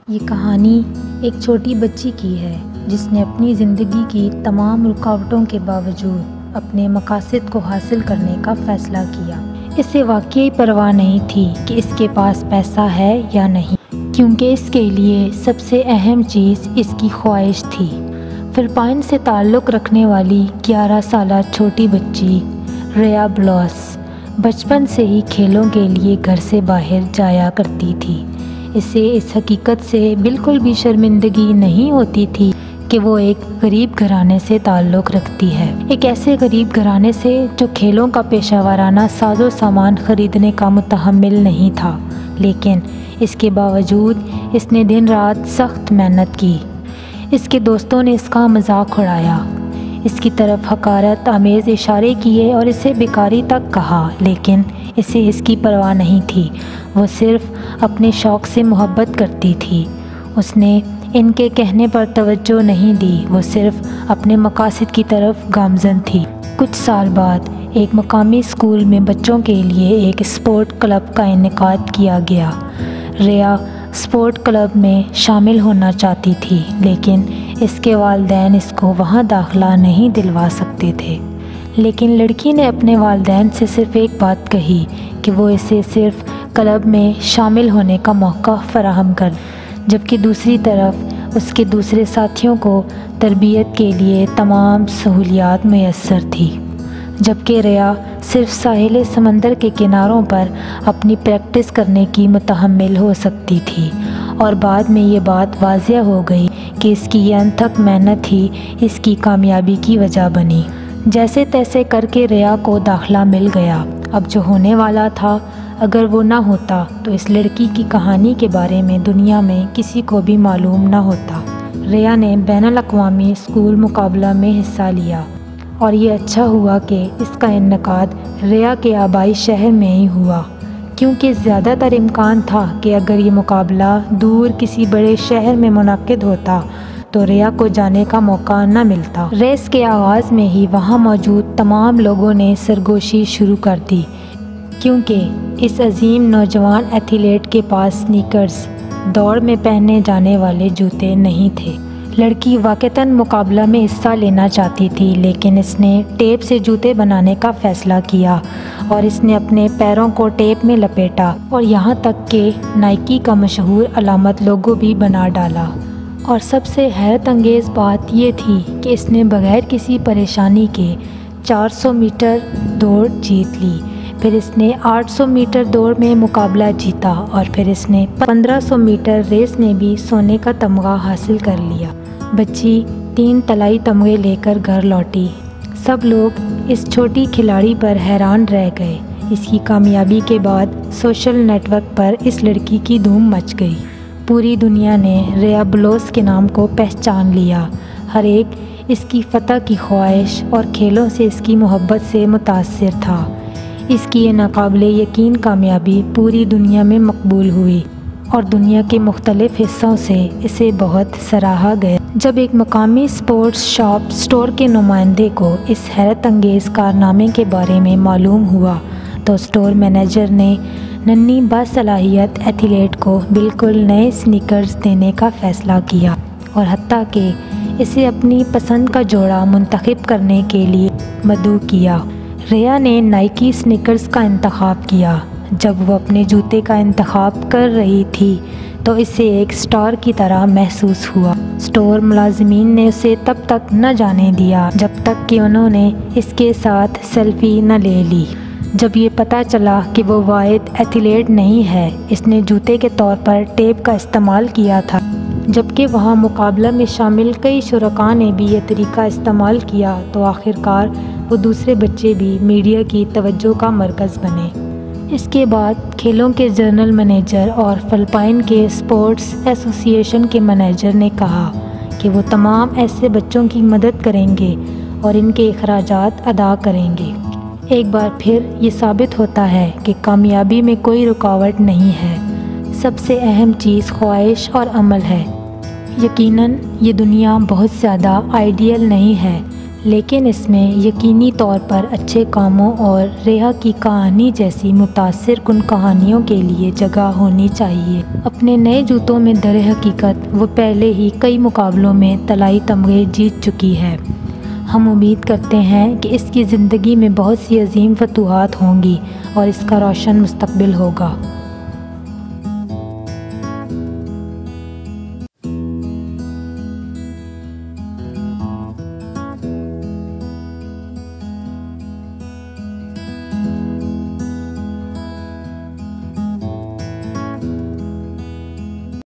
یہ کہانی ایک چھوٹی بچی کی ہے جس نے اپنی زندگی کی تمام رکاوٹوں کے باوجود اپنے مقاصد کو حاصل کرنے کا فیصلہ کیا۔ اسے واقعی پرواہ نہیں تھی کہ اس کے پاس پیسہ ہے یا نہیں، کیونکہ اس کے لیے سب سے اہم چیز اس کی خواہش تھی۔ فلپائن سے تعلق رکھنے والی 11 سالہ چھوٹی بچی ریہ بلوس بچپن سے ہی کھیلوں کے لیے گھر سے باہر جایا کرتی تھی۔ اسے اس حقیقت سے بالکل بھی شرمندگی نہیں ہوتی تھی کہ وہ ایک غریب گھرانے سے تعلق رکھتی ہے، ایک ایسے غریب گھرانے سے جو کھیلوں کا پیشہ ورانہ ساز و سامان خریدنے کا متحمل نہیں تھا۔ لیکن اس کے باوجود اس نے دن رات سخت محنت کی۔ اس کے دوستوں نے اس کا مذاق اڑایا، اس کی طرف حقارت آمیز اشارے کیے اور اسے بیکاری تک کہا، لیکن اسے اس کی پرواہ نہیں تھی۔ وہ صرف اپنے شوق سے محبت کرتی تھی۔ اس نے ان کے کہنے پر توجہ نہیں دی، وہ صرف اپنے مقاصد کی طرف گامزن تھی۔ کچھ سال بعد ایک مقامی اسکول میں بچوں کے لیے ایک اسپورٹ کلب کا انعقاد کیا گیا۔ ریہ اسپورٹ کلب میں شامل ہونا چاہتی تھی، لیکن اس کے والدین اس کو وہاں داخلہ نہیں دلوا سکتے تھے۔ لیکن لڑکی نے اپنے والدین سے صرف ایک بات کہی کہ وہ اسے صرف کلب میں شامل ہونے کا موقع فراہم کر، جبکہ دوسری طرف اس کے دوسرے ساتھیوں کو تربیت کے لیے تمام سہولیات میسر تھی، جبکہ ریہ صرف ساحل سمندر کے کناروں پر اپنی پریکٹس کرنے کی متحمل ہو سکتی تھی۔ اور بعد میں یہ بات واضح ہو گئی کہ اس کی یہ انتھک محنت ہی اس کی کامیابی کی وجہ بنی۔ جیسے تیسے کر کے ریہ کو داخلہ مل گیا۔ اب جو ہونے والا تھا، اگر وہ نہ ہوتا تو اس لڑکی کی کہانی کے بارے میں دنیا میں کسی کو بھی معلوم نہ ہوتا۔ ریہ نے بین الاقوامی اسکول مقابلہ میں حصہ لیا، اور یہ اچھا ہوا کہ اس کا انعقاد ریہ کے آبائی شہر میں ہی ہوا، کیونکہ زیادہ تر امکان تھا کہ اگر یہ مقابلہ دور کسی بڑے شہر میں منعقد ہوتا تو ریہ کو جانے کا موقع نہ ملتا۔ ریس کے آغاز میں ہی وہاں موجود تمام لوگوں نے سرگوشی شروع کر دی، کیونکہ اس عظیم نوجوان ایتھلیٹ کے پاس سنیکرز، دوڑ میں پہنے جانے والے جوتے نہیں تھے۔ لڑکی واقعتاً مقابلہ میں حصہ لینا چاہتی تھی، لیکن اس نے ٹیپ سے جوتے بنانے کا فیصلہ کیا اور اس نے اپنے پیروں کو ٹیپ میں لپیٹا اور یہاں تک کہ نائکی کا مشہور علامت لوگو بھی بنا ڈالا۔ اور سب سے حیرت انگیز بات یہ تھی کہ اس نے بغیر کسی پریشانی کے 400 میٹر دوڑ جیت لی، پھر اس نے 800 میٹر دوڑ میں مقابلہ جیتا، اور پھر اس نے 1500 میٹر ریس میں بھی سونے کا تمغہ حاصل کر لیا۔ بچی 3 طلائی تمغے لے کر گھر لوٹی۔ سب لوگ اس چھوٹی کھلاڑی پر حیران رہ گئے۔ اس کی کامیابی کے بعد سوشل نیٹ ورک پر اس لڑکی کی دھوم مچ گئی۔ پوری دنیا نے ریہ بلوس کے نام کو پہچان لیا۔ ہر ایک اس کی فتح کی خواہش اور کھیلوں سے اس کی محبت سے متاثر تھا۔ اس کی یہ ناقابل یقین کامیابی پوری دنیا میں مقبول ہوئی اور دنیا کے مختلف حصوں سے اسے بہت سراہا گیا۔ جب ایک مقامی اسپورٹس شاپ اسٹور کے نمائندے کو اس حیرت انگیز کارنامے کے بارے میں معلوم ہوا تو اسٹور مینیجر نے ننھی باصلاحیت ایتھلیٹ کو بالکل نئے سنیکرز دینے کا فیصلہ کیا، اور حتیٰ کہ اسے اپنی پسند کا جوڑا منتخب کرنے کے لیے مدعو کیا۔ ریہ نے نائکی سنیکرز کا انتخاب کیا۔ جب وہ اپنے جوتے کا انتخاب کر رہی تھی تو اسے ایک اسٹار کی طرح محسوس ہوا۔ اسٹور ملازمین نے اسے تب تک نہ جانے دیا جب تک کہ انہوں نے اس کے ساتھ سیلفی نہ لے لی۔ جب یہ پتہ چلا کہ وہ واحد ایتھلیٹ نہیں ہے، اس نے جوتے کے طور پر ٹیپ کا استعمال کیا تھا، جبکہ وہاں مقابلہ میں شامل کئی شرکاء نے بھی یہ طریقہ استعمال کیا، تو آخرکار وہ دوسرے بچے بھی میڈیا کی توجہ کا مرکز بنے۔ اس کے بعد کھیلوں کے جنرل منیجر اور فلپائن کے اسپورٹس ایسوسی ایشن کے منیجر نے کہا کہ وہ تمام ایسے بچوں کی مدد کریں گے اور ان کے اخراجات ادا کریں گے۔ ایک بار پھر یہ ثابت ہوتا ہے کہ کامیابی میں کوئی رکاوٹ نہیں ہے، سب سے اہم چیز خواہش اور عمل ہے۔ یقیناً یہ دنیا بہت زیادہ آئیڈیل نہیں ہے، لیکن اس میں یقینی طور پر اچھے کاموں اور ریحا کی کہانی جیسی متاثر کن کہانیوں کے لیے جگہ ہونی چاہیے۔ اپنے نئے جوتوں میں در حقیقت وہ پہلے ہی کئی مقابلوں میں طلائی تمغے جیت چکی ہے۔ ہم امید کرتے ہیں کہ اس کی زندگی میں بہت سی عظیم فتوحات ہوں گی اور اس کا روشن مستقبل ہوگا۔